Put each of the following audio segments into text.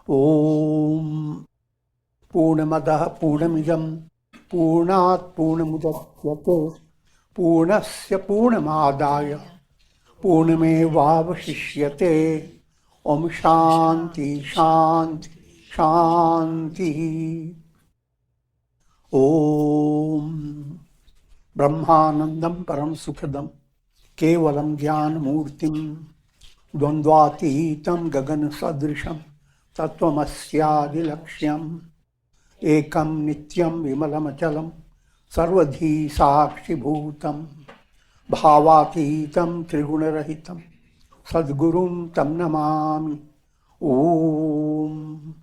Om Purnamadaha Purnamidam Purnat Purnamudachyate Purnasya Purnamadaya Purnamevavashishyate. Om Shanti Shanti Shanti. Om Brahmanandam Param Sukhadam Kevalam Jnana Murtim Dvandvatitam Gagan Sadrisham Tattvamasya Laksham Ekam Nityam Vimalamachalam Sarvadhi Sakshi Bhutam Bhavatitam Trigunarahitam Sadgurum Tam Namami. Om.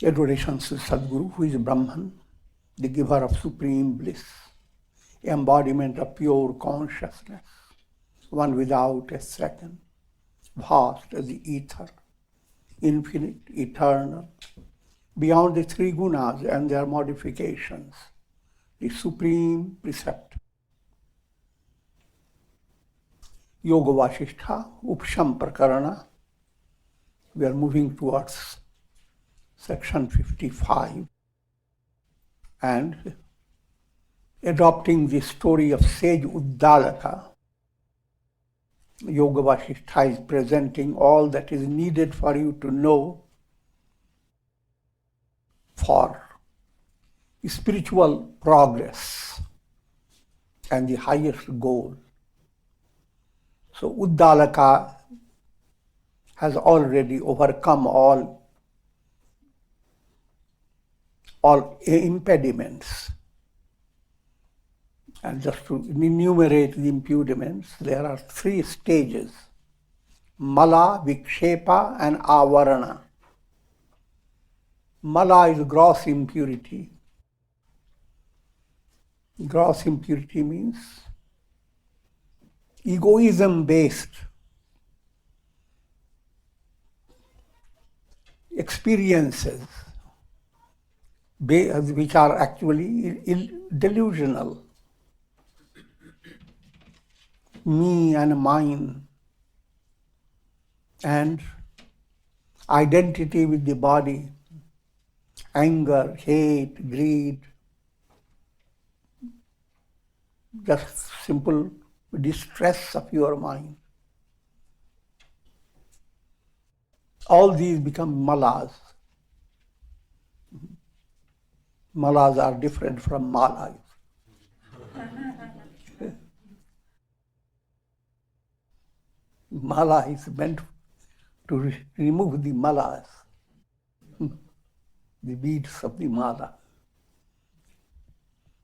Adorations to Sadguru, who is Brahman, the giver of supreme bliss, embodiment of pure consciousness, one without a second, vast as the ether, infinite, eternal, beyond the three gunas and their modifications, the supreme preceptor. Yoga Vasistha, Upashama Prakarana. We are moving towards section 55 and adopting the story of sage Uddalaka. Yoga Vasistha is presenting all that is needed for you to know for spiritual progress and the highest goal. So Uddalaka has already overcome all impediments. And just to enumerate the impediments, there are three stages: Mala, Vikshepa and Avarana. Mala is gross impurity. Gross impurity means egoism-based experiences which are actually delusional. Me and mine, and identity with the body, anger, hate, greed, just simple distress of your mind. All these become malas. Malas are different from malas. Mala is meant to remove the malas, the beads of the mala.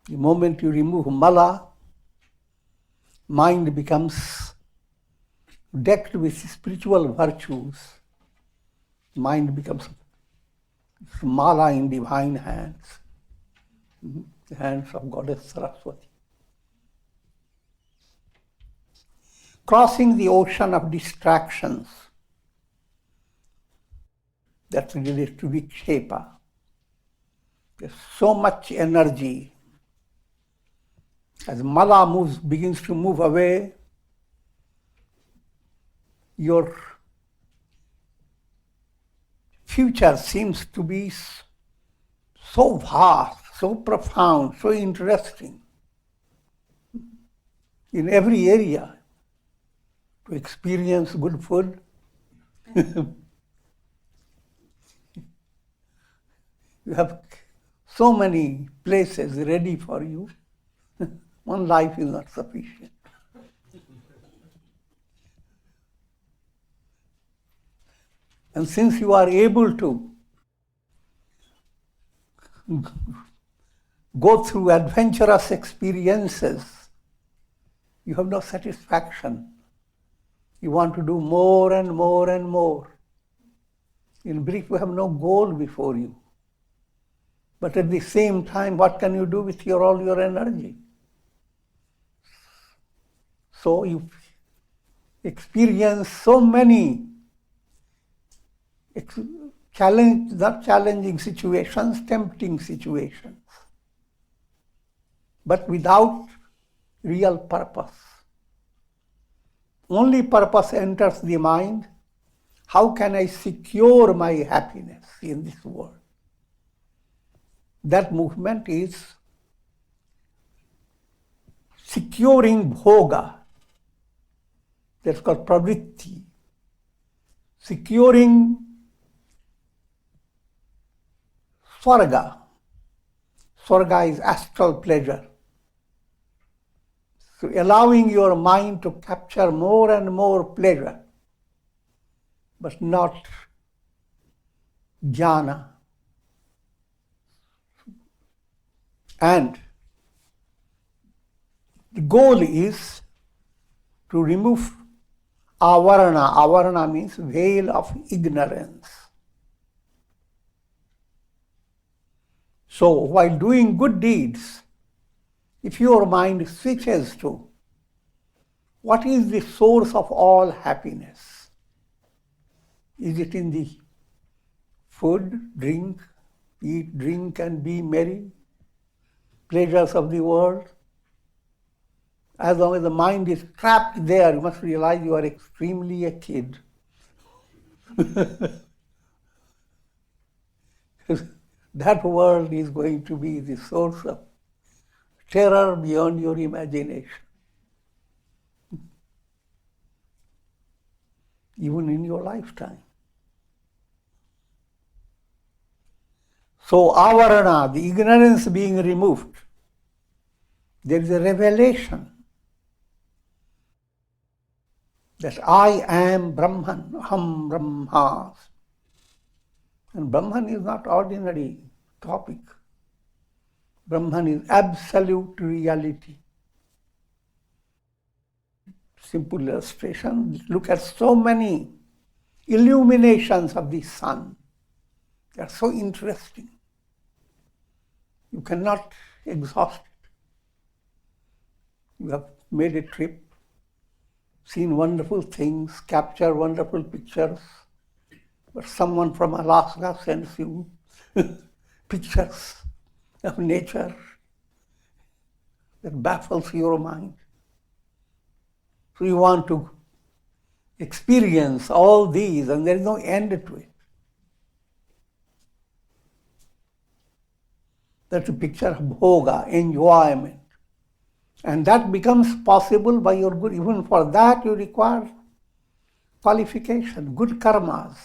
The moment you remove mala, mind becomes decked with spiritual virtues. Mind becomes mala in divine hands, the hands of Goddess Saraswati. Crossing the ocean of distractions, that relates to Vikshepa. There's so much energy. As mala begins to move away, your future seems to be so vast, so profound, so interesting in every area. To experience good food, you have so many places ready for you. One life is not sufficient. And since you are able to go through adventurous experiences, you have no satisfaction. You want to do more and more and more. In brief, you have no goal before you. But at the same time, what can you do with all your energy? So you experience so many not challenging situations, tempting situations, but without real purpose. Only purpose enters the mind. how can I secure my happiness in this world? That movement is securing bhoga. That's called pravritti. Securing swarga. Swarga is astral pleasure. So allowing your mind to capture more and more pleasure, but not jhana. And the goal is to remove avarana. Avarana means veil of ignorance. So while doing good deeds, if your mind switches to what is the source of all happiness, is it in the food, drink, eat, drink and be merry, pleasures of the world? As long as the mind is trapped there, you must realize you are extremely a kid. That world is going to be the source of terror beyond your imagination. Even in your lifetime. So avarana, the ignorance being removed, there is a revelation that I am Brahman, Aham Brahma. And Brahman is not ordinary topic. Brahman is absolute reality. Simple illustration, look at so many illuminations of the sun. They are so interesting. You cannot exhaust it. You have made a trip, seen wonderful things, captured wonderful pictures, but someone from Alaska sends you pictures of nature that baffles your mind. So you want to experience all these, and there is no end to it. That's a picture of bhoga, enjoyment. And that becomes possible by your good. Even for that you require qualification, good karmas.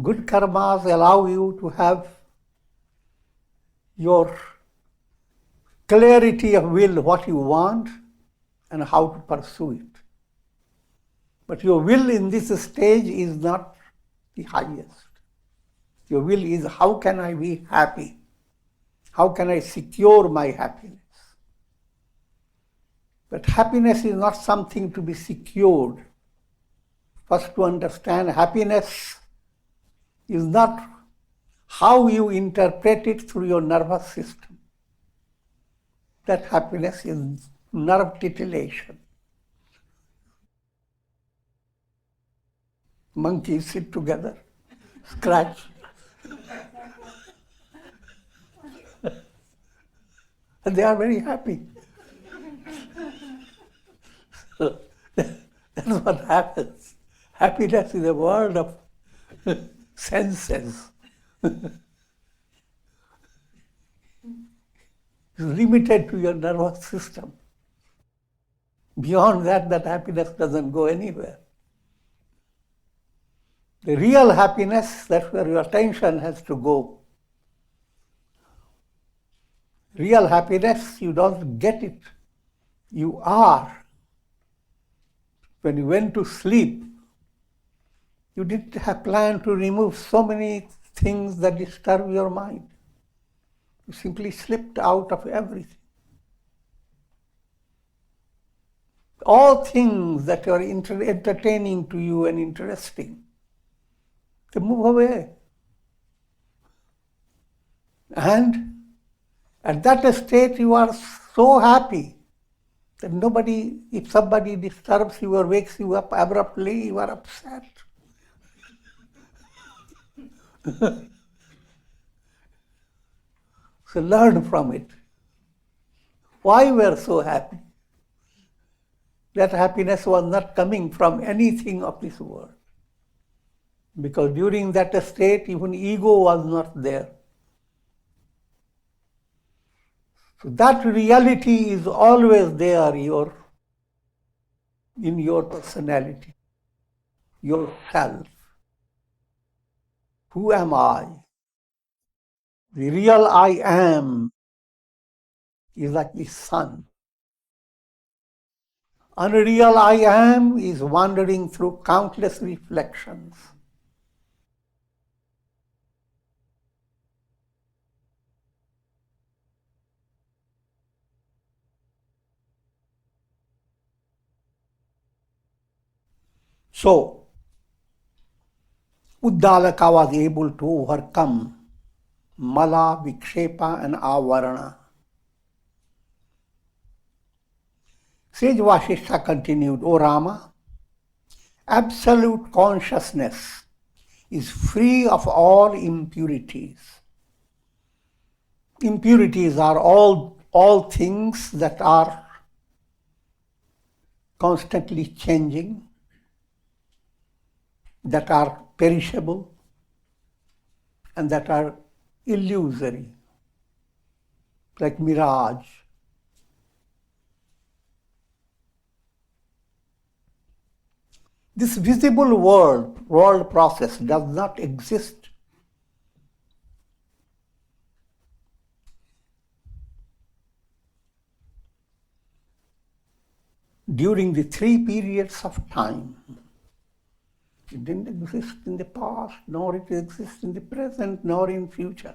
Good karmas allow you to have your clarity of will, what you want and how to pursue it. But your will in this stage is not the highest. Your will is, how can I be happy? How can I secure my happiness? But happiness is not something to be secured. First, to understand, happiness is not how you interpret it through your nervous system. That happiness is nerve titillation. Monkeys sit together, scratch. And they are very happy. So that's what happens. Happiness is a world of senses. It's limited to your nervous system. Beyond that, that happiness doesn't go anywhere. The real happiness, that's where your attention has to go. Real happiness, you don't get it. You are. When you went to sleep, you didn't have planned to remove so many things that disturb your mind. You simply slipped out of everything. All things that are entertaining to you and interesting, they move away. And at that state you are so happy that nobody, if somebody disturbs you or wakes you up abruptly, you are upset. So learn from it. Why we are so happy? That happiness was not coming from anything of this world. Because during that state, even ego was not there. So that reality is always there in your personality, yourself. Who am I? The real I am is like the sun. Unreal I am is wandering through countless reflections. So, Uddalaka was able to overcome Mala, Vikshepa and Avarana. Sage Vasishtha continued, O Rama, absolute consciousness is free of all impurities. Impurities are all things that are constantly changing, that are perishable, and that are illusory, like mirage. This visible world process does not exist. During the three periods of time. It didn't exist in the past, nor it exists in the present, nor in future.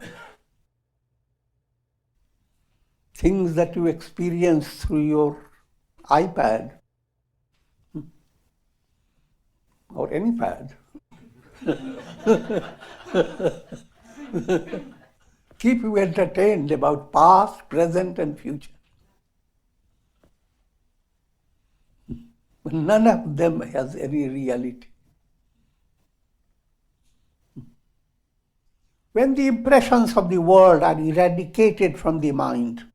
Things that you experience through your iPad or any pad keep you entertained about past, present, and future. But none of them has any reality. When the impressions of the world are eradicated from the mind,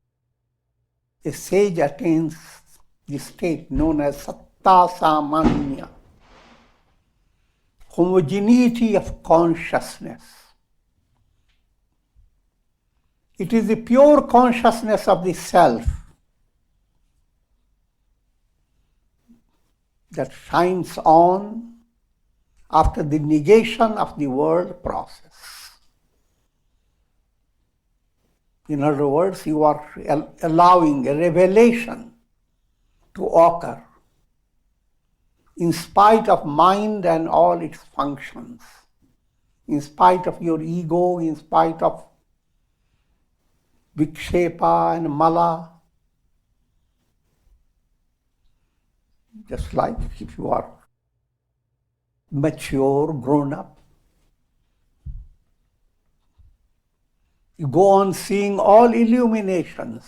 a sage attains the state known as satta samanya, homogeneity of consciousness. It is the pure consciousness of the self that shines on after the negation of the world process. In other words, you are allowing a revelation to occur in spite of mind and all its functions, in spite of your ego, in spite of Vikshepa and Mala. Just like if you are mature, grown up, you go on seeing all illuminations,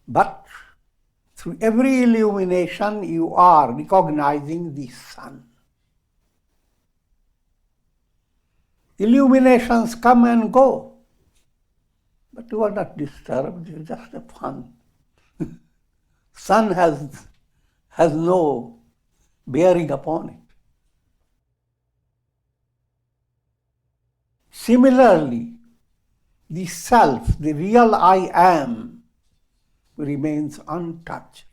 but through every illumination you are recognizing the sun. Illuminations come and go, but you are not disturbed, it's just a fun. Sun has no bearing upon it. Similarly, the self, the real I am, remains untouched.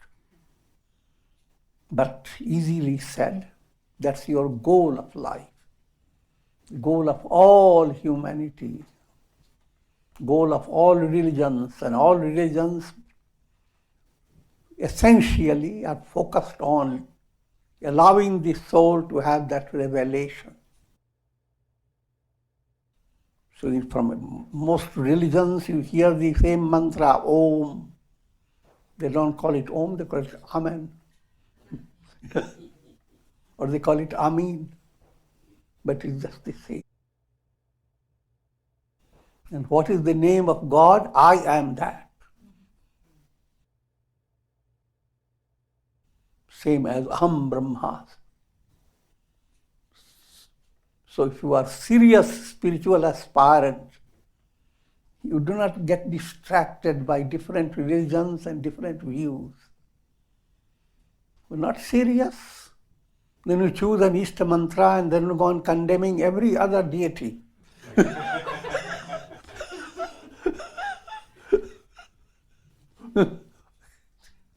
But easily said, that's your goal of life, goal of all humanity, goal of all religions, and all religions essentially are focused on allowing the soul to have that revelation. So from most religions you hear the same mantra, Om. They don't call it Om, they call it Amen. Or they call it Amin. But it's just the same. And what is the name of God? I am that. Same as Aham Brahmasmi. So if you are serious spiritual aspirant, you do not get distracted by different religions and different views. You're not serious, Then you choose an Ishta mantra and then you go on condemning every other deity.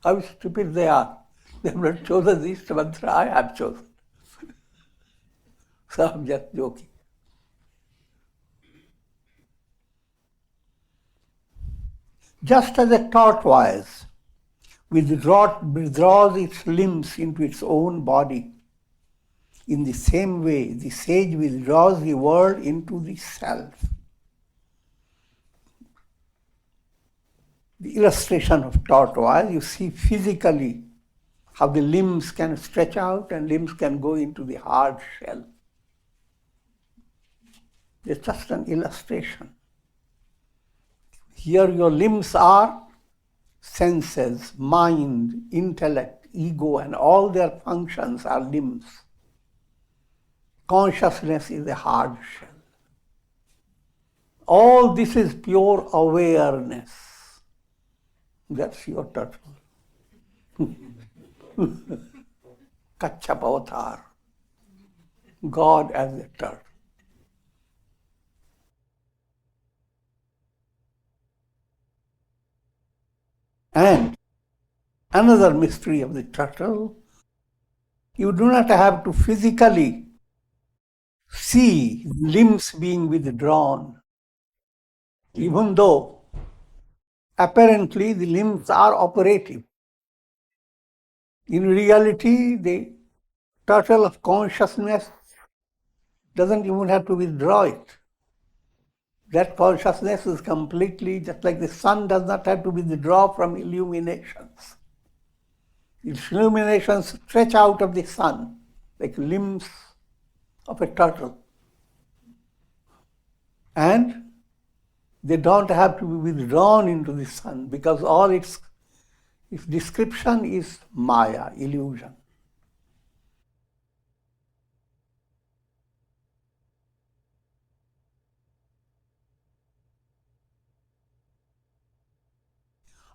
How stupid they are. They have not chosen the Ishta mantra, I have chosen. So I'm just joking. Just as a tortoise withdraws its limbs into its own body, in the same way, the sage withdraws the world into the self. The illustration of tortoise, you see physically how the limbs can stretch out and limbs can go into the hard shell. It's just an illustration. Here your limbs are senses, mind, intellect, ego, and all their functions are limbs. Consciousness is a hard shell. All this is pure awareness. That's your turtle. Kachap avatar. God as a turtle. And another mystery of the turtle, you do not have to physically see limbs being withdrawn, even though apparently the limbs are operative. In reality, the turtle of consciousness doesn't even have to withdraw it. That consciousness is completely, just like the sun does not have to withdraw from illuminations. Its illuminations stretch out of the sun like limbs of a turtle. And they don't have to be withdrawn into the sun because all its description is Maya, illusion.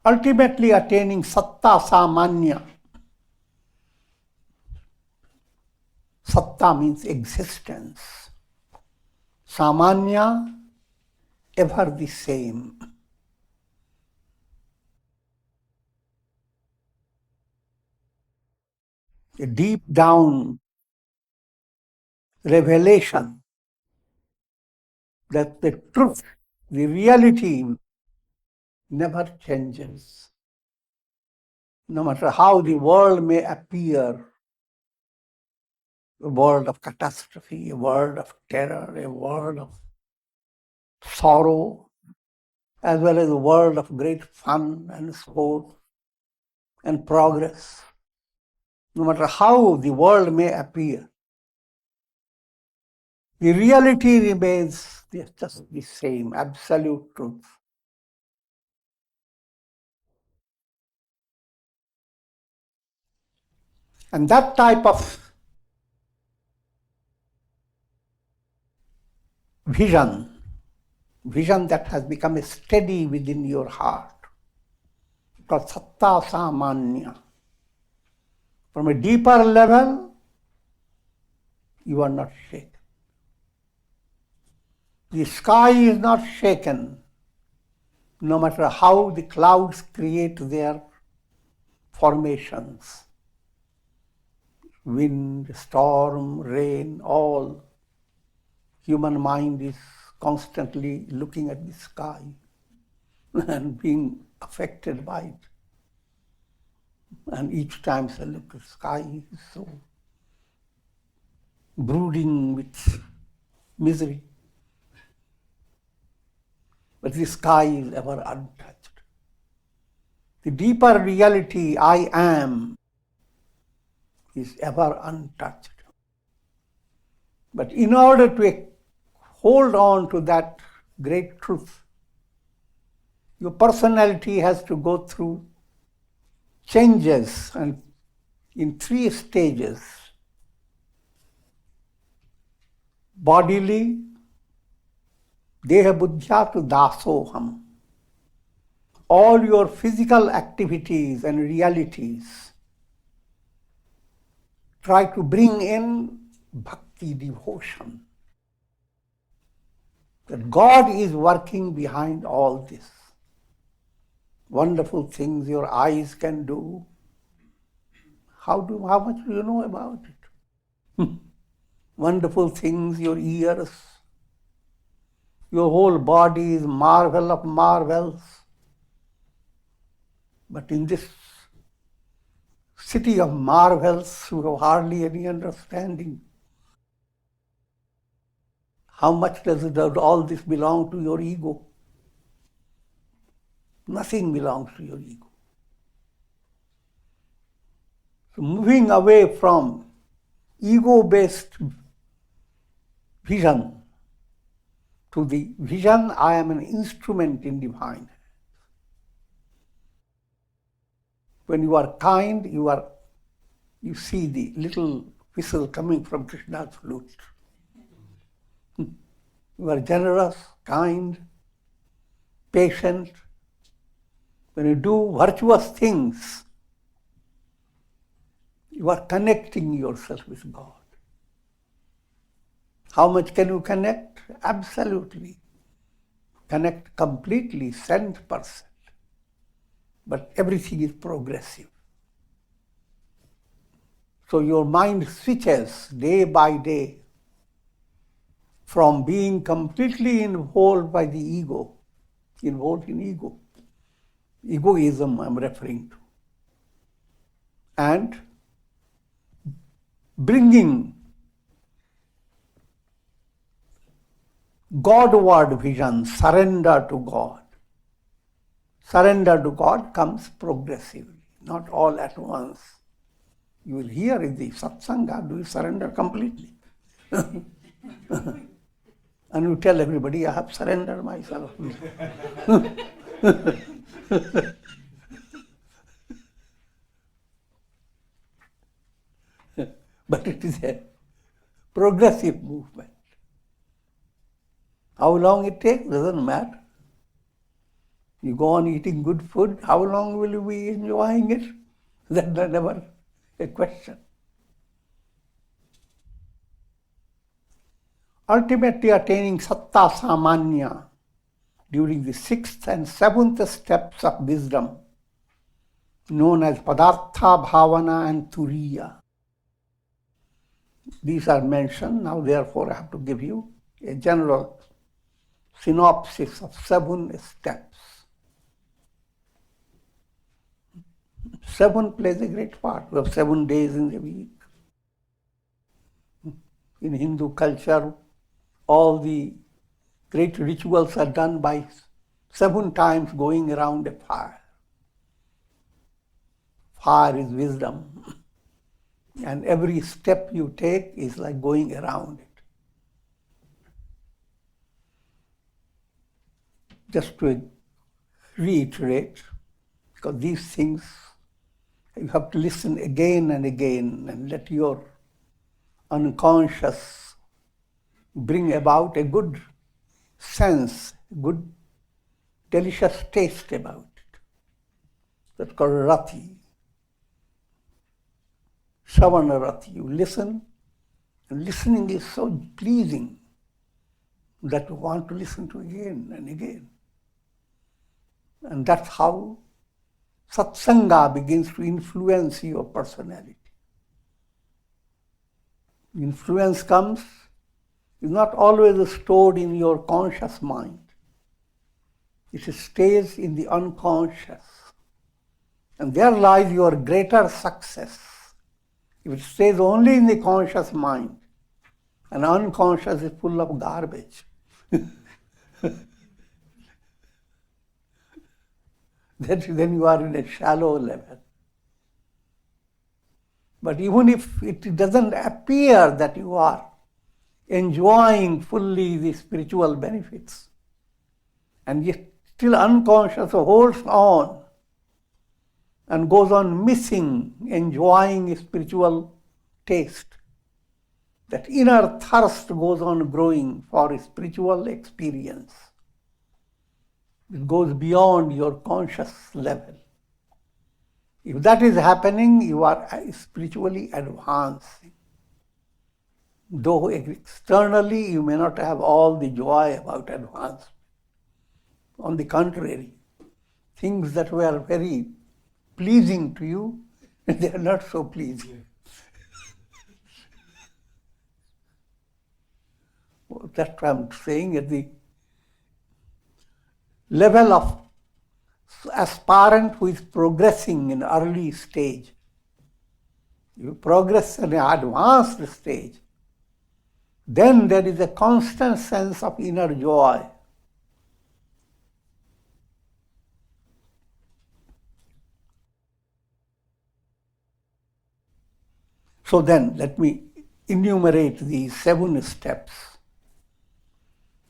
Ultimately attaining satta samanya. Satta means existence. Samanya, ever the same. A deep down revelation that the truth, the reality never changes. No matter how the world may appear, a world of catastrophe, a world of terror, a world of sorrow, as well as a world of great fun and sport and progress. No matter how the world may appear, the reality remains just the same, absolute truth. And that type of vision that has become steady within your heart, called satta samanya. From a deeper level, you are not shaken. The sky is not shaken, no matter how the clouds create their formations. Wind, storm, rain, all. Human mind is constantly looking at the sky and being affected by it. And each time I look at the sky is so brooding with misery. But the sky is ever untouched. The deeper reality, I am, is ever untouched. But in order to hold on to that great truth, your personality has to go through changes and in 3 stages: bodily, deha buddhyatu dasoham. All your physical activities and realities try to bring in bhakti, devotion. That God is working behind all this. Wonderful things your eyes can do. How much do you know about it? Wonderful things your ears. Your whole body is marvel of marvels. But in this city of marvels, you have hardly any understanding. How much does all this belong to your ego? Nothing belongs to your ego. So moving away from ego-based vision to the vision, I am an instrument in divine. When you are kind, you see the little whistle coming from Krishna's flute. You are generous, kind, patient. When you do virtuous things, you are connecting yourself with God. How much can you connect? Absolutely. Connect completely, 100%. But everything is progressive. So your mind switches day by day from being completely involved by the ego, involved in ego. Egoism I'm referring to. And bringing Godward vision, surrender to God. Surrender to God comes progressively, not all at once. You will hear in the satsanga, do you surrender completely? And you tell everybody, I have surrendered myself. But it is a progressive movement. How long it takes doesn't matter. You go on eating good food, how long will you be enjoying it? That's never a question. Ultimately attaining satta samanya during the 6th and 7th steps of wisdom, known as padartha, bhavana and turiya. These are mentioned. Now therefore I have to give you a general synopsis of 7 steps. 7 plays a great part. We have 7 days in the week. In Hindu culture, all the great rituals are done by 7 times going around a fire. Fire is wisdom. And every step you take is like going around it. Just to reiterate, because these things you have to listen again and again and let your unconscious bring about a good sense, good delicious taste about it. That's called rati. Shravana rati. You listen, and listening is so pleasing that you want to listen to again and again. And that's how satsanga begins to influence your personality. Influence comes, is not always stored in your conscious mind. It stays in the unconscious. And there lies your greater success. If it stays only in the conscious mind, and unconscious is full of garbage, then you are in a shallow level. But even if it doesn't appear that you are enjoying fully the spiritual benefits, and yet still unconscious holds on and goes on missing, enjoying spiritual taste, that inner thirst goes on growing for spiritual experience. It goes beyond your conscious level. If that is happening, you are spiritually advancing. Though externally you may not have all the joy about advancement. On the contrary, things that were very pleasing to you, they are not so pleasing. That's what I'm saying, at the level of aspirant who is progressing in early stage. You progress in an advanced stage, then there is a constant sense of inner joy. So then, let me enumerate these 7 steps.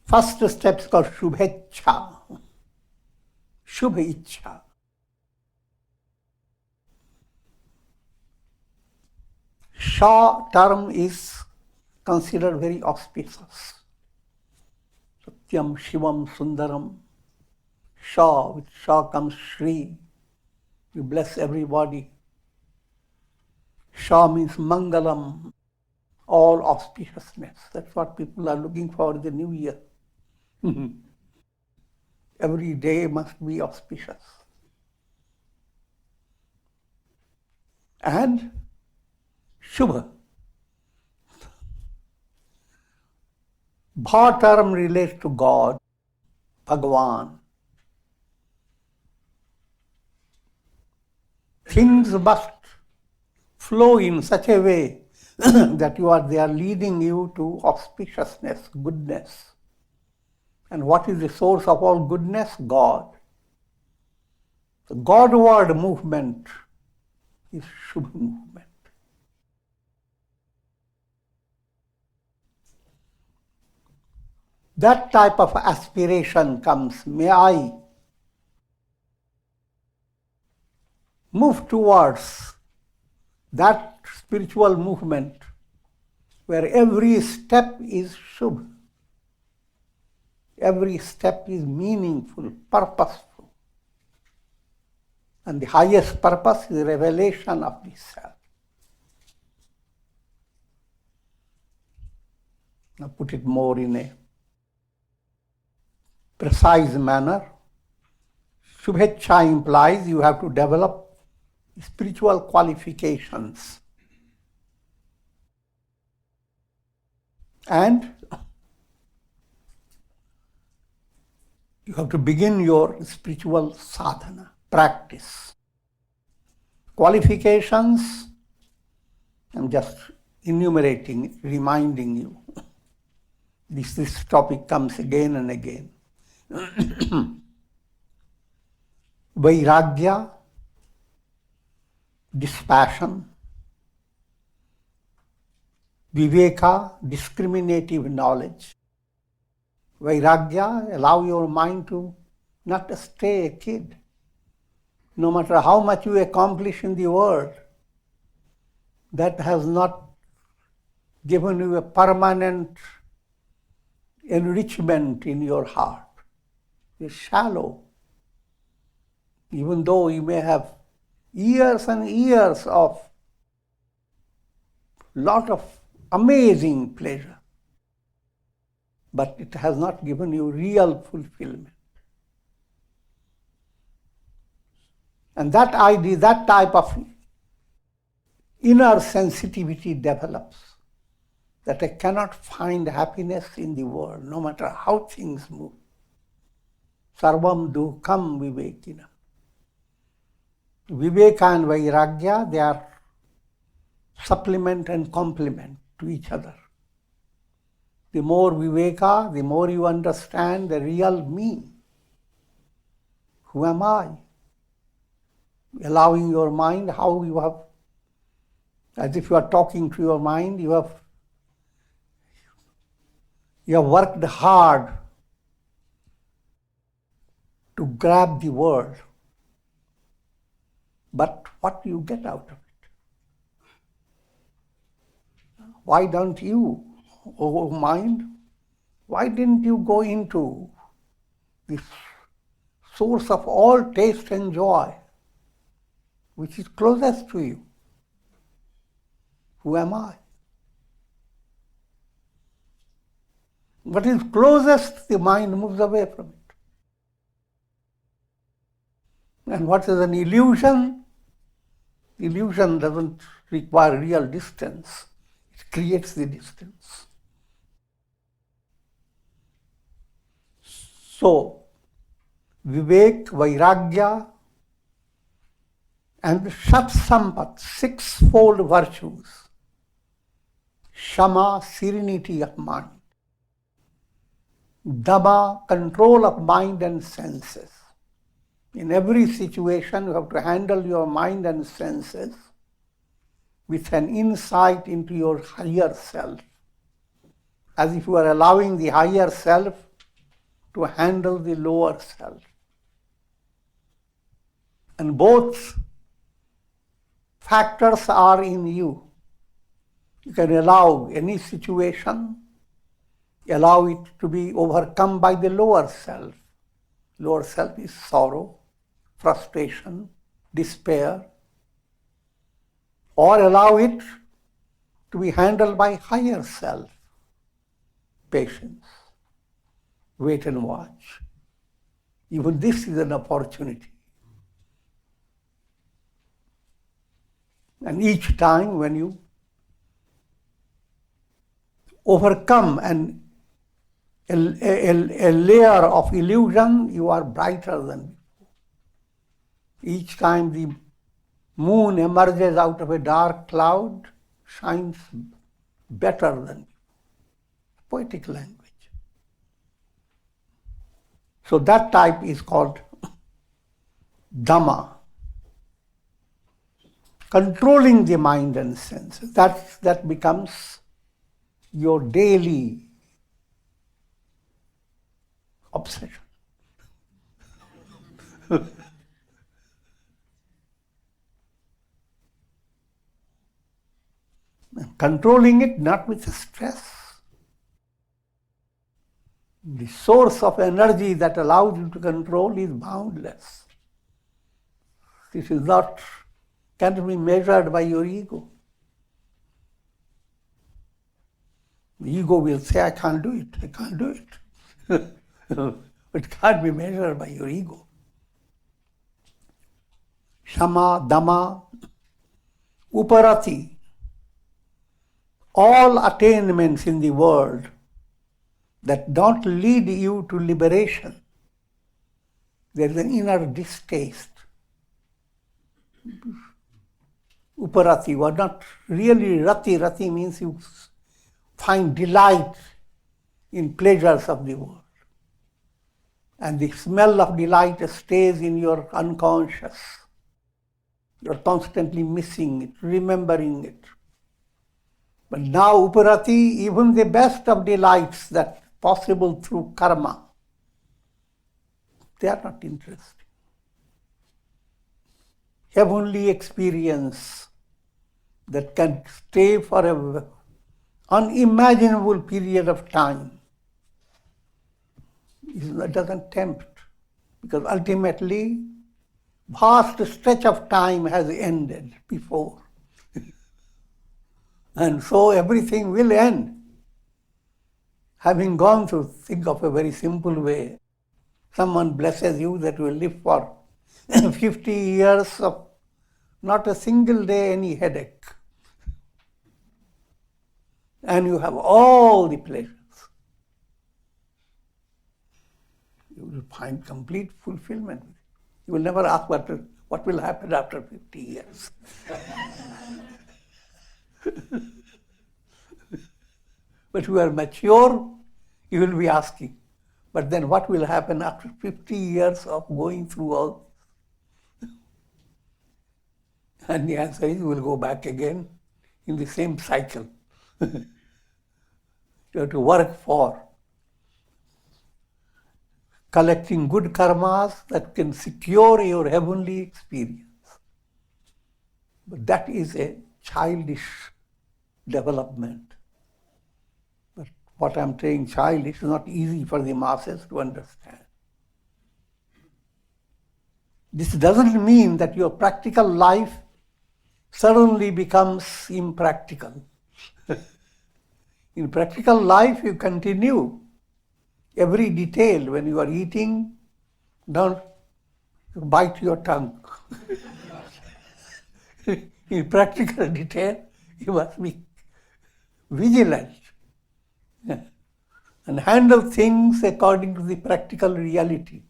First step is called Shubhecha. Shubha-ichha. Sha term is considered very auspicious. Satyam, Shivam, Sundaram. Sha, with Sha comes Shri. You bless everybody. Sha means Mangalam, all auspiciousness. That's what people are looking for in the new year. Every day must be auspicious. And Shubha. Bha term relates to God, Bhagavan. Things must flow in such a way that they are leading you to auspiciousness, goodness. And what is the source of all goodness? God. The Godward movement is Shubha movement. That type of aspiration comes. May I move towards that spiritual movement where every step is Shubha. Every step is meaningful, purposeful. And the highest purpose is revelation of the self. Now put it more in a precise manner. Shubhecha implies you have to develop spiritual qualifications. And you have to begin your spiritual sadhana, practice. Qualifications, I'm just enumerating, reminding you. This topic comes again and again. Vairagya, dispassion. Viveka, discriminative knowledge. Vairagya, allow your mind to not stay a kid. No matter how much you accomplish in the world, that has not given you a permanent enrichment in your heart. It's shallow. Even though you may have years and years of lot of amazing pleasure, but it has not given you real fulfillment. And that idea, that type of inner sensitivity develops, that I cannot find happiness in the world, no matter how things move. Sarvam dukkam vivekina. Viveka and Vairagya, they are supplement and complement to each other. The more Viveka, the more you understand the real me. Who am I? Allowing your mind, how you have, as if you are talking to your mind, you have worked hard to grab the world. But what do you get out of it? Why don't you, oh mind, why didn't you go into the source of all taste and joy? which is closest to you. Who am I? What is closest, the mind moves away from it. And what is an illusion? Illusion doesn't require real distance. It creates the distance. So, Vivek, Vairagya, and Shat Sampat, sixfold virtues. Shama, serenity of mind. Dhamma, control of mind and senses. In every situation, you have to handle your mind and senses with an insight into your higher self, as if you are allowing the higher self to handle the lower self. And both factors are in you. You can allow any situation, allow it to be overcome by the lower self. Lower self is sorrow, frustration, despair, or allow it to be handled by higher self, patience, wait and watch. Even this is an opportunity. And each time when you overcome a layer of illusion, you are brighter than before. Each time the moon emerges out of a dark cloud, shines better than before. Poetic language. So that type is called Dhamma. Controlling the mind and senses. That becomes your daily obsession. Controlling it not with stress. The source of energy that allows you to control is boundless. This is not, can't be measured by your ego. The ego will say, I can't do it, I can't do it. It can't be measured by your ego. Shama, Dhamma, Uparati, all attainments in the world that don't lead you to liberation. There is an inner distaste. Uparati was not really rati. Rati means you find delight in pleasures of the world. And the smell of delight stays in your unconscious. You're constantly missing it, remembering it. But now Uparati, even the best of delights that possible through karma, they are not interesting. Heavenly experience that can stay for an unimaginable period of time, it doesn't tempt, because ultimately vast stretch of time has ended before. And so everything will end. Having gone through, think of a very simple way. Someone blesses you that you will live for 50 years of not a single day any headache. And you have all the pleasures. You will find complete fulfillment. You will never ask what will happen after 50 years. But you are mature, you will be asking, but then what will happen after 50 years of going through all this? And the answer is, you will go back again in the same cycle. You have to work for collecting good karmas that can secure your heavenly experience. But that is a childish development. But what I'm saying, childish, is not easy for the masses to understand. This doesn't mean that your practical life suddenly becomes impractical. In practical life, you continue every detail. When you are eating, don't bite your tongue. In practical detail, you must be vigilant and handle things according to the practical reality.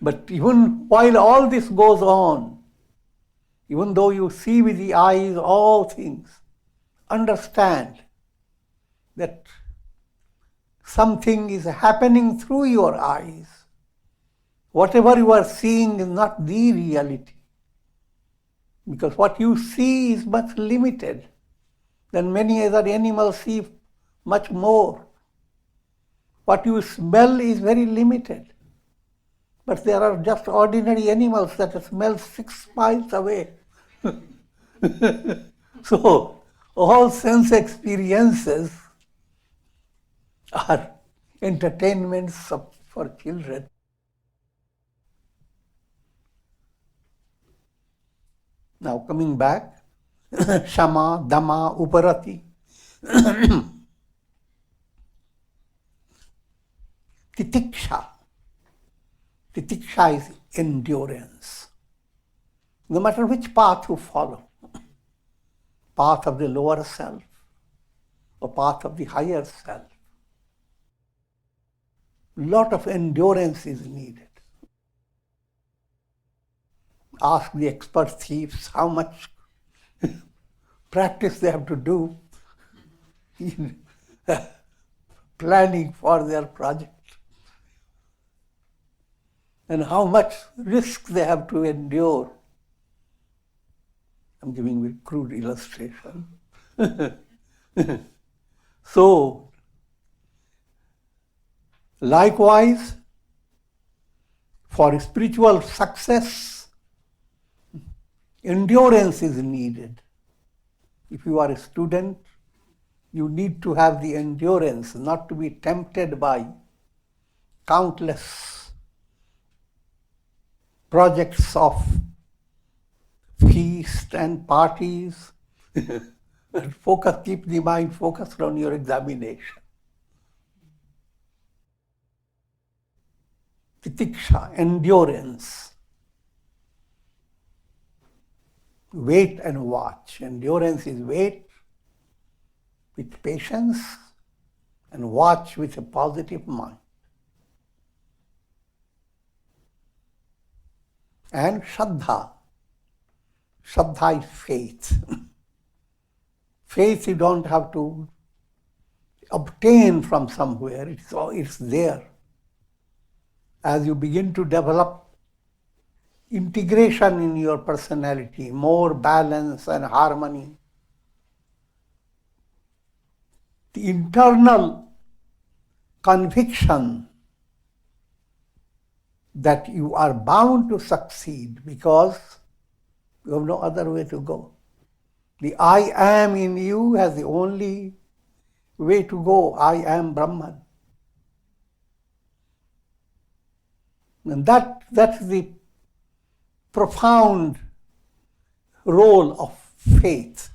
But even while all this goes on, even though you see with the eyes all things, understand that something is happening through your eyes. Whatever you are seeing is not the reality. Because what you see is much limited than many other animals see much more. What you smell is very limited. But there are just ordinary animals that smell 6 miles away. So, all sense experiences are entertainments for children. Now coming back, Shama, Dhamma, Uparati. Titiksha. Titiksha is endurance. No matter which path you follow, path of the lower self or path of the higher self, lot of endurance is needed. Ask the expert thieves how much practice they have to do in planning for their project, and how much risk they have to endure. I'm giving a crude illustration. So, likewise, for spiritual success, endurance is needed. If you are a student, you need to have the endurance not to be tempted by countless projects of feast and parties. And keep the mind focused on your examination. Titiksha, endurance. Wait and watch. Endurance is wait with patience and watch with a positive mind. And Shraddha. Shraddha is faith. Faith you don't have to obtain from somewhere, it's there. As you begin to develop integration in your personality, more balance and harmony, the internal conviction that you are bound to succeed because you have no other way to go. The I am in you has the only way to go. I am Brahman. And that's the profound role of faith.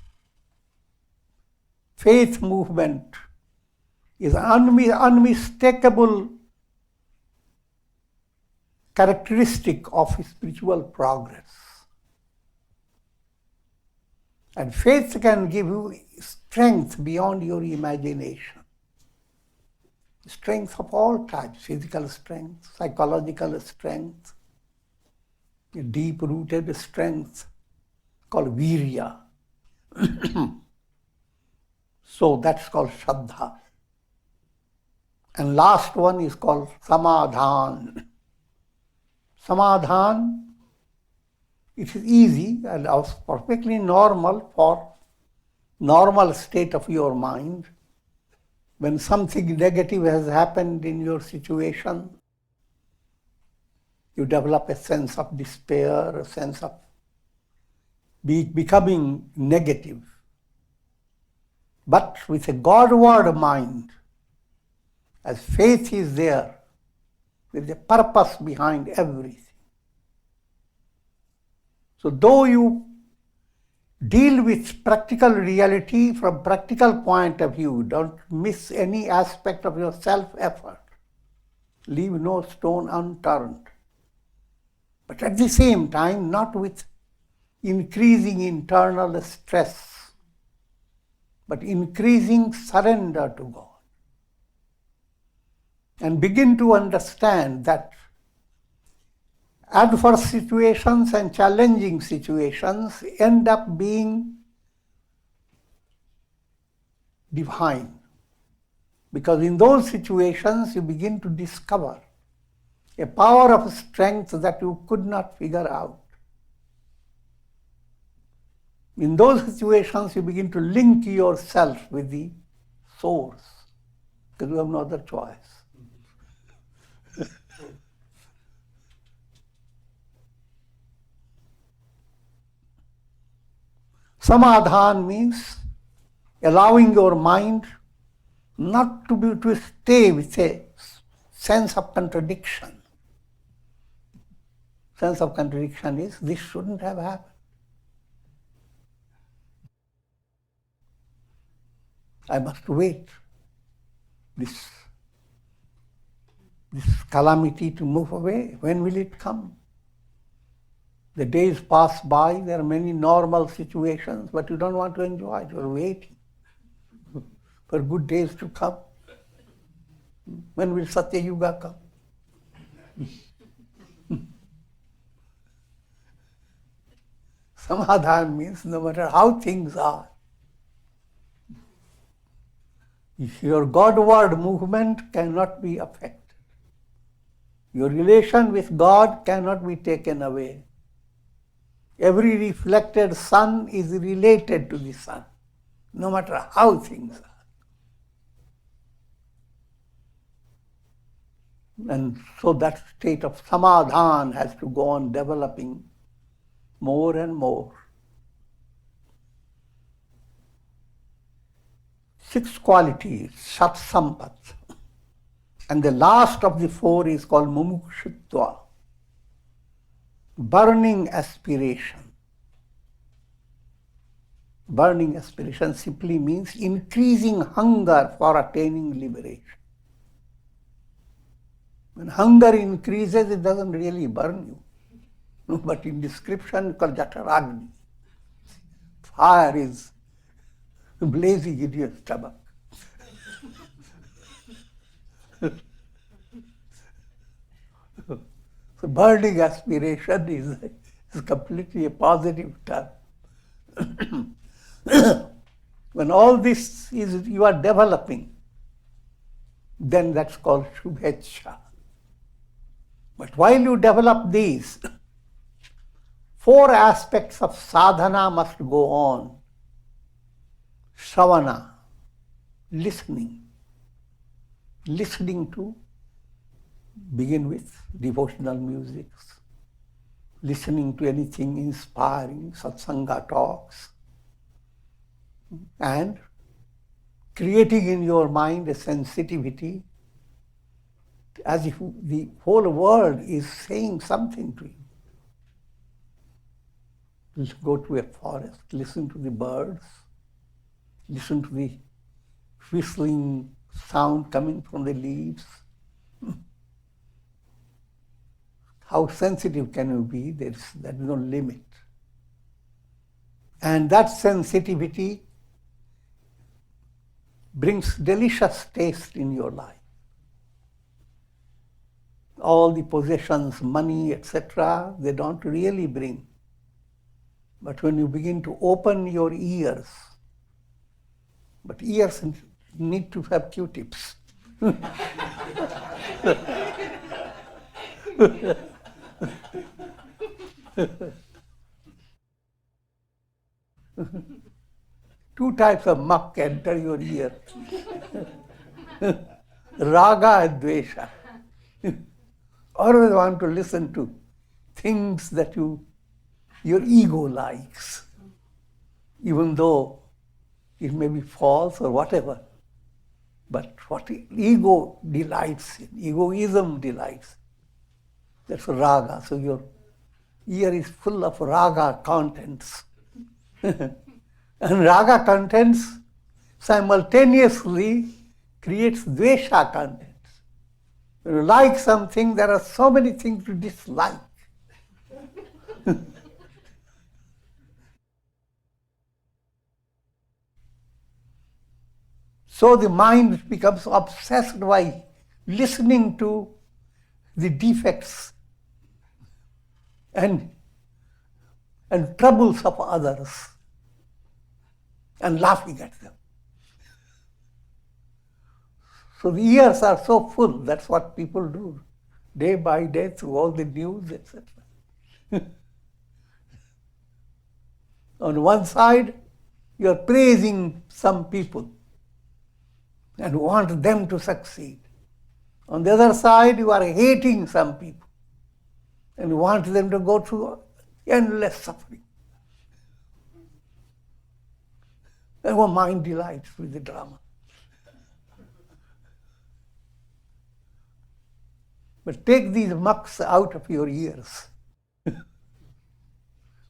Faith movement is an unmistakable characteristic of spiritual progress. And faith can give you strength beyond your imagination. Strength of all types, physical strength, psychological strength, a deep-rooted strength called virya. So that's called Shraddha. And last one is called Samadhan. Samadhan, it is easy and perfectly normal for normal state of your mind. When something negative has happened in your situation, you develop a sense of despair, a sense of becoming negative. But with a Godward mind, as faith is there, with a purpose behind everything, So though you deal with practical reality from practical point of view, don't miss any aspect of your self-effort. Leave no stone unturned. But at the same time, not with increasing internal stress, but increasing surrender to God. And begin to understand that adverse situations and challenging situations end up being divine. Because in those situations you begin to discover a power of strength that you could not figure out. In those situations you begin to link yourself with the source, because you have no other choice. Samadhan means allowing your mind not to stay with a sense of contradiction. Sense of contradiction is, this shouldn't have happened. I must wait this calamity to move away. When will it come? The days pass by, there are many normal situations, but you don't want to enjoy it. You're waiting for good days to come. When will Satya Yuga come? Samadhan means no matter how things are, your Godward movement cannot be affected. Your relation with God cannot be taken away. Every reflected sun is related to the sun, no matter how things are. And so that state of samadhan has to go on developing more and more. 6 qualities, Sat Sampat. And the last of the 4 is called Mumukshutva, burning aspiration. Burning aspiration simply means increasing hunger for attaining liberation. When hunger increases, it doesn't really burn you. But in description, it's called Jataragni. Fire is blazing in your stomach. So burning aspiration is completely a positive term. When all this is you are developing, then that's called Shubhecha. But while you develop these, 4 aspects of sadhana must go on. Shravana, listening. Listening to, begin with devotional music, listening to anything inspiring, satsanga talks, and creating in your mind a sensitivity as if the whole world is saying something to you. Go to a forest, listen to the birds, listen to the whistling sound coming from the leaves. How sensitive can you be? There is no limit. And that sensitivity brings delicious taste in your life. All the possessions, money, etc., they don't really bring. But when you begin to open your ears, but ears need to have Q-tips. Two types of muck enter your ear. Raga and Dvesha. Always want to listen to things that your ego likes, even though it may be false or whatever. But what ego delights in, egoism delights, that's raga. So your ear is full of raga contents. And raga contents simultaneously creates dvesha contents. When you like something, there are so many things to dislike. So the mind becomes obsessed by listening to the defects and troubles of others and laughing at them. So the ears are so full, that's what people do, day by day through all the news, etc. On one side, you are praising some people and want them to succeed. On the other side, you are hating some people and want them to go through endless suffering. And our mind delights with the drama. But take these mucks out of your ears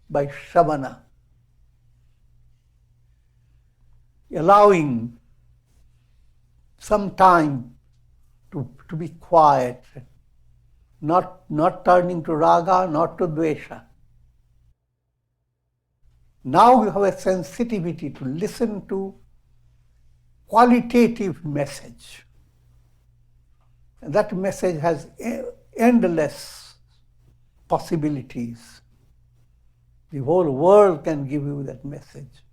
by Shavana, allowing some time to be quiet, not turning to raga, not to dvesha. Now you have a sensitivity to listen to qualitative message. And that message has endless possibilities. The whole world can give you that message.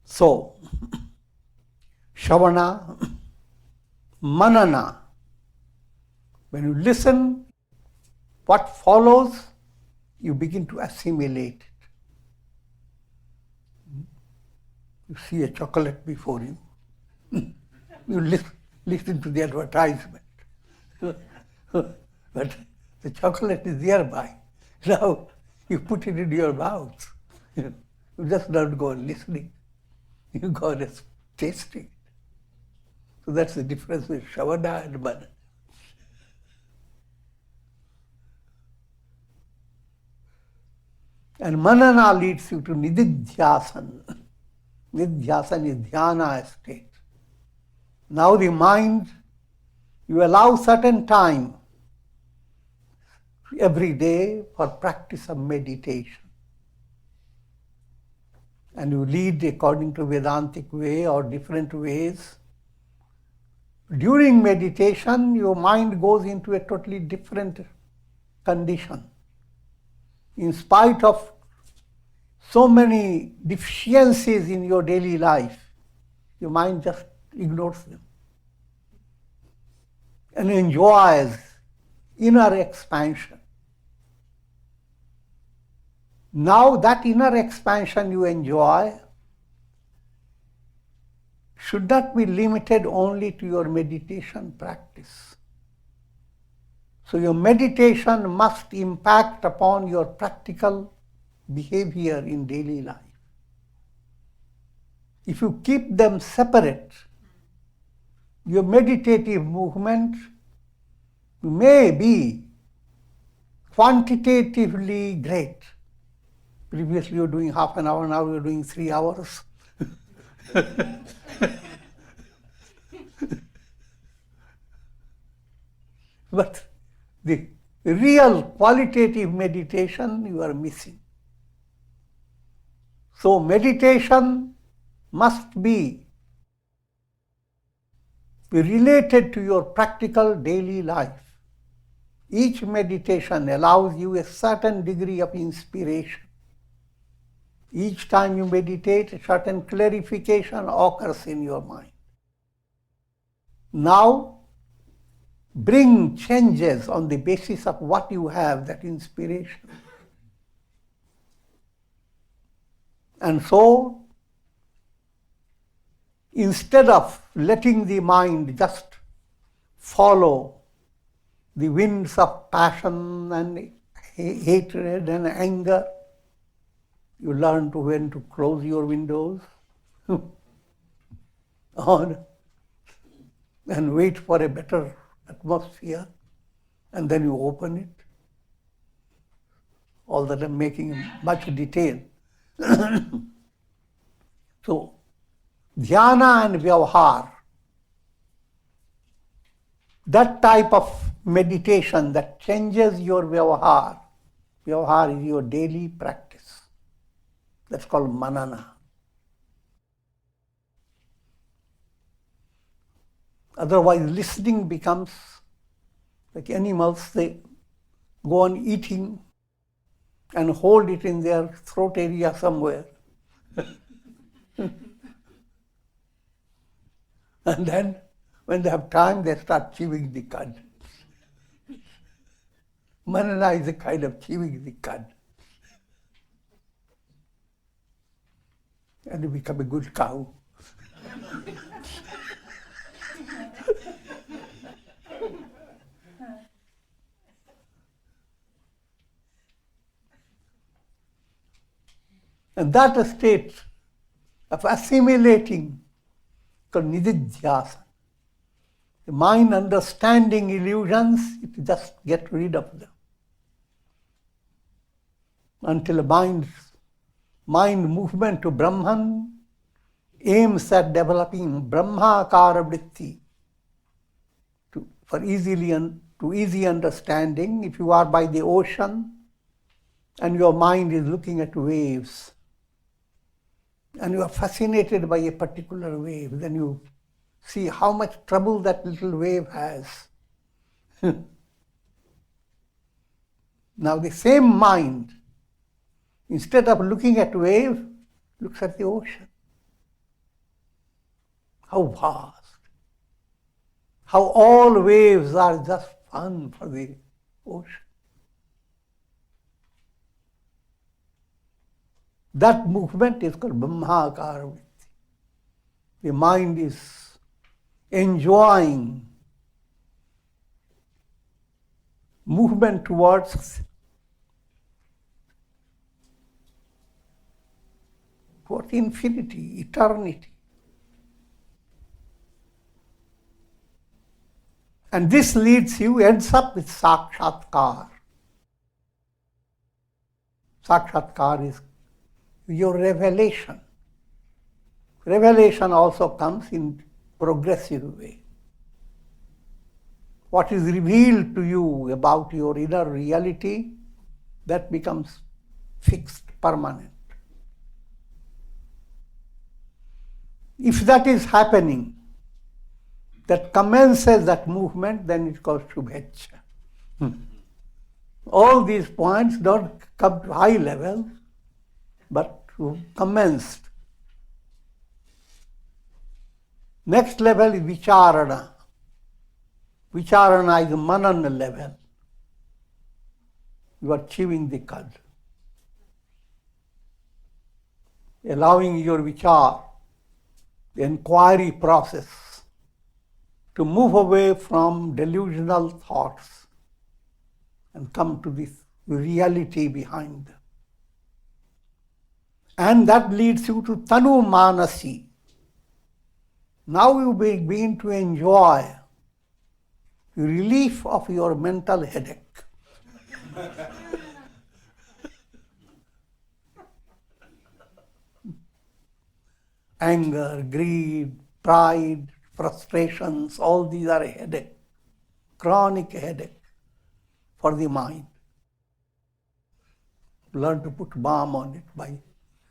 So, Shavana, Manana, when you listen, what follows, you begin to assimilate it. You see a chocolate before you, you listen to the advertisement. But the chocolate is nearby. Now you put it in your mouth. You just don't go listening. You go just tasting it. So that's the difference with Shavana and Manana. And Manana leads you to Nididhyasan. Nididhyasan is dhyana state. Now the mind, you allow certain time every day for practice of meditation. And you lead according to Vedantic way or different ways. During meditation, your mind goes into a totally different condition. In spite of so many deficiencies in your daily life, your mind just ignores them and enjoys inner expansion. Now that inner expansion you enjoy should not be limited only to your meditation practice. So your meditation must impact upon your practical behavior in daily life. If you keep them separate, your meditative movement may be quantitatively great. Previously you were doing half an hour, now you are doing 3 hours. But the real qualitative meditation you are missing. So meditation must be related to your practical daily life. Each meditation allows you a certain degree of inspiration. Each time you meditate, a certain clarification occurs in your mind. Now, bring changes on the basis of what you have, that inspiration. And so, instead of letting the mind just follow the winds of passion and hatred and anger, you learn to when to close your windows on and wait for a better atmosphere, and then you open it. All that I'm making in much detail. So, dhyana and vyavahar, that type of meditation that changes your vyavahar. Vyavahar is your daily practice. That's called manana. Otherwise, listening becomes like animals, they go on eating and hold it in their throat area somewhere. And then, when they have time, they start chewing the cud. Manana is a kind of chewing the cud. And you become a good cow. And that state of assimilating, called nididhyasa. The mind understanding illusions, it just get rid of them. Until mind movement to Brahman aims at developing Brahmakara vritti. For easy understanding, if you are by the ocean and your mind is looking at waves, and you are fascinated by a particular wave, then you see how much trouble that little wave has. Now the same mind, instead of looking at wave, looks at the ocean. How vast. How all waves are just fun for the ocean. That movement is called Brahmakara vritti. The mind is enjoying movement towards infinity, eternity. And this ends up with sakshatkar. Sakshatkar is your revelation. Revelation also comes in progressive way. What is revealed to you about your inner reality, that becomes fixed, permanent. If that is happening, that commences that movement, then it calls Shubhecha. All these points don't come to high level, but commenced. Next level is Vicharana. Vicharana is Manana level. You are chewing the cud. Allowing your vichar, the inquiry process, to move away from delusional thoughts and come to this reality behind them. And that leads you to Tanu Manasi. Now you begin to enjoy the relief of your mental headache. Anger, greed, pride, frustrations, all these are a headache, chronic headache for the mind. Learn to put balm on it by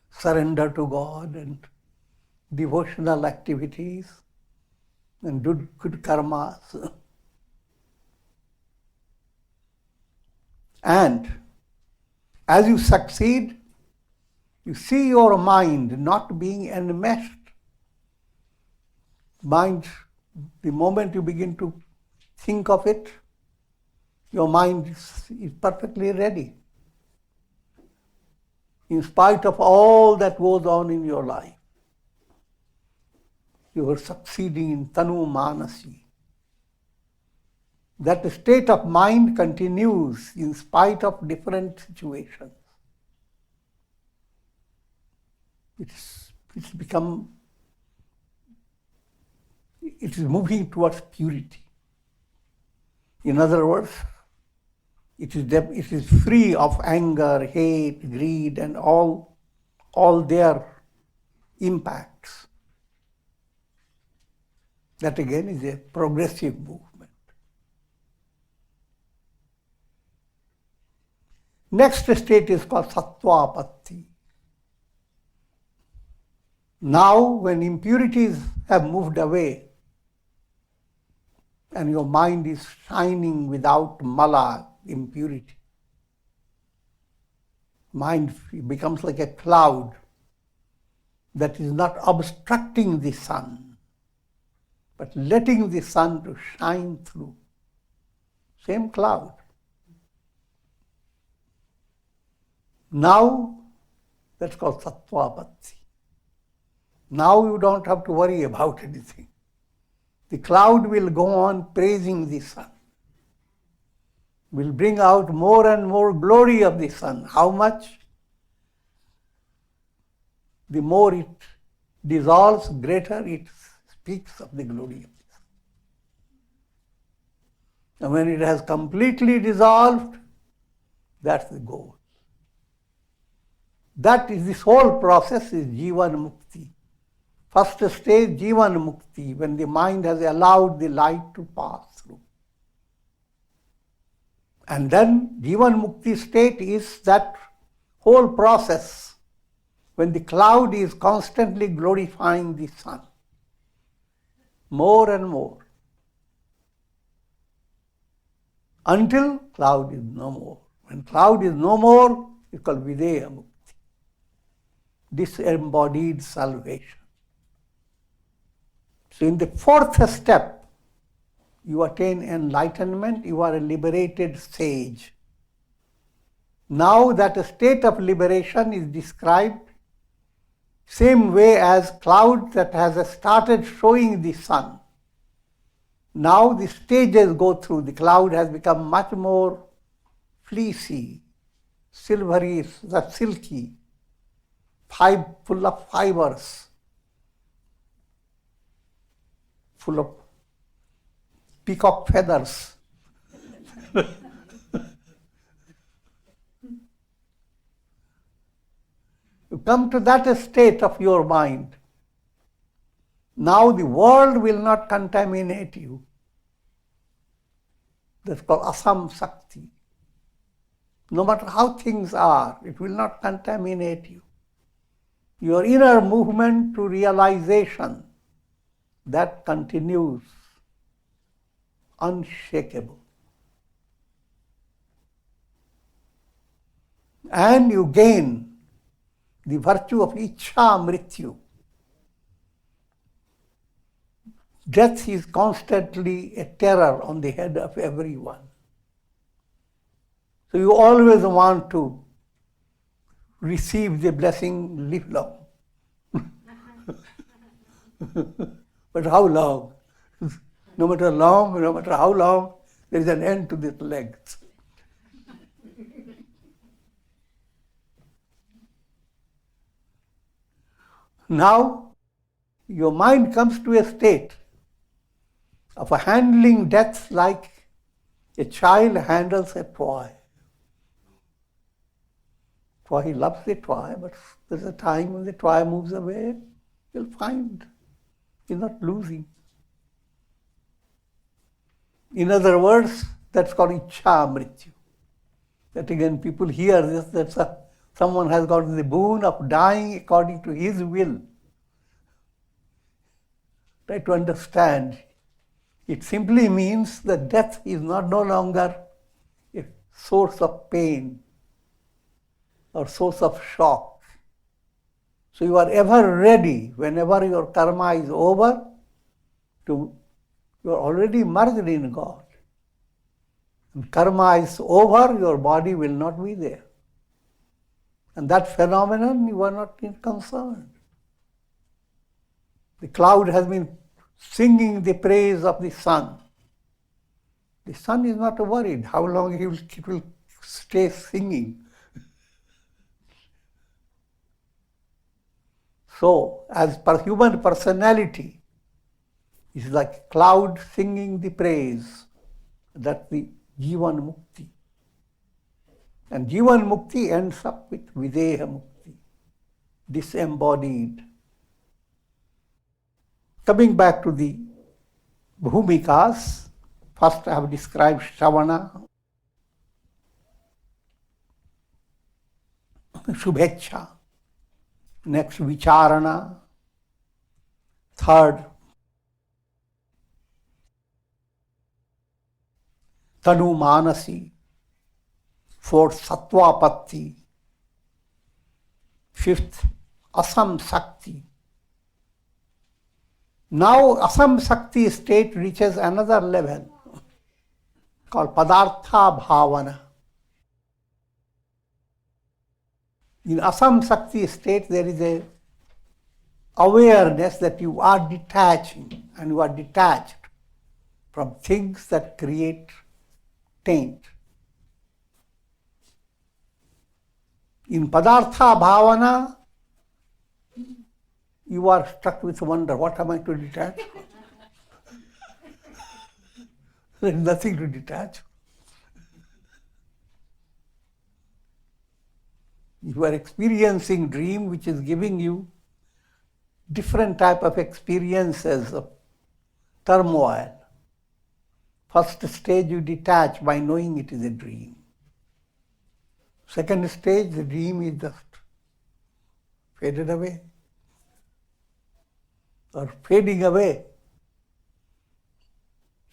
surrender to God and devotional activities and do good karmas. And as you succeed, you see your mind not being enmeshed. Mind, the moment you begin to think of it, your mind is perfectly ready. In spite of all that goes on in your life, you are succeeding in Tanu Manasi. That state of mind continues in spite of different situations. It is moving towards purity. In other words, it is free of anger, hate, greed, and all their impacts. That again is a progressive movement. Next state is called Sattvapatti. Now, when impurities have moved away and your mind is shining without mala, impurity, mind becomes like a cloud that is not obstructing the sun, but letting the sun to shine through. Same cloud. Now, that's called Sattvapatti. Now you don't have to worry about anything. The cloud will go on praising the sun, will bring out more and more glory of the sun. How much? The more it dissolves, greater it speaks of the glory of the sun. And when it has completely dissolved, that's the goal. That is, this whole process is Jivan Mukti. First stage, Jivan Mukti, when the mind has allowed the light to pass through. And then Jivan Mukti state is that whole process when the cloud is constantly glorifying the sun, more and more, until cloud is no more. When cloud is no more, it's called Videha Mukti, disembodied salvation. So in the fourth step, you attain enlightenment, you are a liberated sage. Now that state of liberation is described same way as cloud that has started showing the sun. Now the stages go through. The cloud has become much more fleecy, silvery, silky, full of fibers, full of peacock feathers. You come to that state of your mind. Now the world will not contaminate you. That's called Asam Sakti. No matter how things are, it will not contaminate you. Your inner movement to realization, that continues unshakable. And you gain the virtue of Ichha Mrityu. Death is constantly a terror on the head of everyone. So you always want to receive the blessing, live long. But how long? No matter how long, there is an end to these legs. Now, your mind comes to a state of handling death like a child handles a toy. He loves the toy, but there's a time when the toy moves away, you'll find you're not losing. In other words, that's called Ichha Mrityu. That again, people hear this, that someone has got the boon of dying according to his will. Try to understand. It simply means that death is no longer a source of pain or source of shock. So you are ever ready, whenever your karma is over, you are already merged in God. When karma is over, your body will not be there. And that phenomenon, you are not concerned. The cloud has been singing the praise of the sun. The sun is not worried how long it will stay singing. So, as per human personality, it's like cloud singing the praise. That's the Jivan Mukti. And Jivan Mukti ends up with Videha Mukti, disembodied. Coming back to the Bhumikas, first I have described Shravana, Shubhecha, next Vicharana, third Tanu Manasi, fourth Sattvapatti, fifth Asam Sakti. Now Asam Sakti state reaches another level called Padartha Bhavana. In Asam Sakti state there is a awareness that you are detaching and you are detached from things that create taint. In Padartha Bhavana, you are struck with wonder, what am I to detach from? There is nothing to detach. You are experiencing dream which is giving you different type of experiences of turmoil. First stage you detach by knowing it is a dream. Second stage, the dream is just faded away or fading away.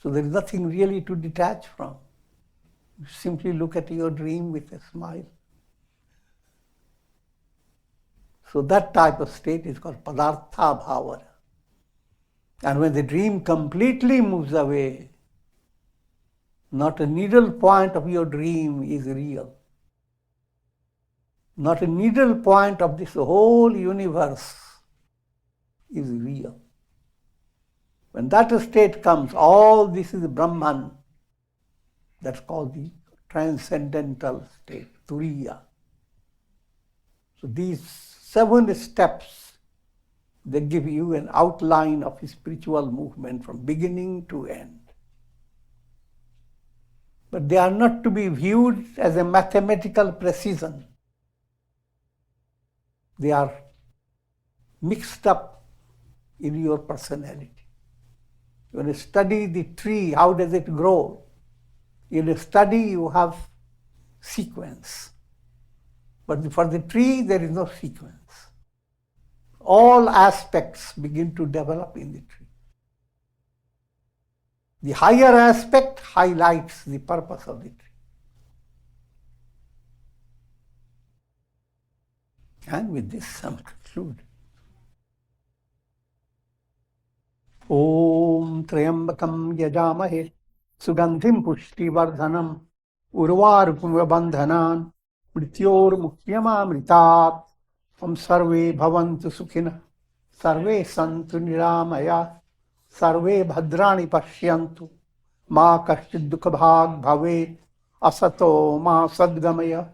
So there is nothing really to detach from. You simply look at your dream with a smile. So that type of state is called Padartha Bhavana. And when the dream completely moves away, not a needle point of your dream is real. Not a needle point of this whole universe is real. When that state comes, all this is Brahman. That's called the transcendental state, Turiya. So these 7 steps, they give you an outline of a spiritual movement from beginning to end. But they are not to be viewed as a mathematical precision. They are mixed up in your personality. When you study the tree, how does it grow? In a study, you have sequence. But for the tree, there is no sequence. All aspects begin to develop in the tree. The higher aspect highlights the purpose of the tree. And with this, I conclude. Om Triambakam Yajamahe Sugandhim Pushtivardhanam Urvarupum Bandhanan Mrityor Mukyamamritat Om Sarve Bhavantu Sukhina Sarve Santu Niramaya Sarve Bhadrani Pashyantu Ma Kashchid Dukhabhag Bhavet Asato Ma Sadgamaya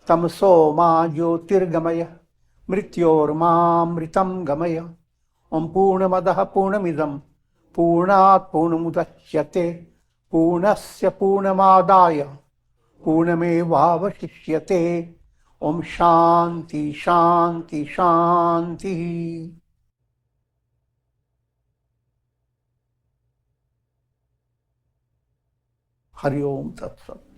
Tamso Ma Jyotirgamaya Mrityor Ma Mritam Gamaya Om Purnamadaha Purnamidam Purnat Purnamudachyate Purnasya Purnamadaya Purnamevavashishyate Om Shanti Shanti Shanti. Hari Om Tat Sat.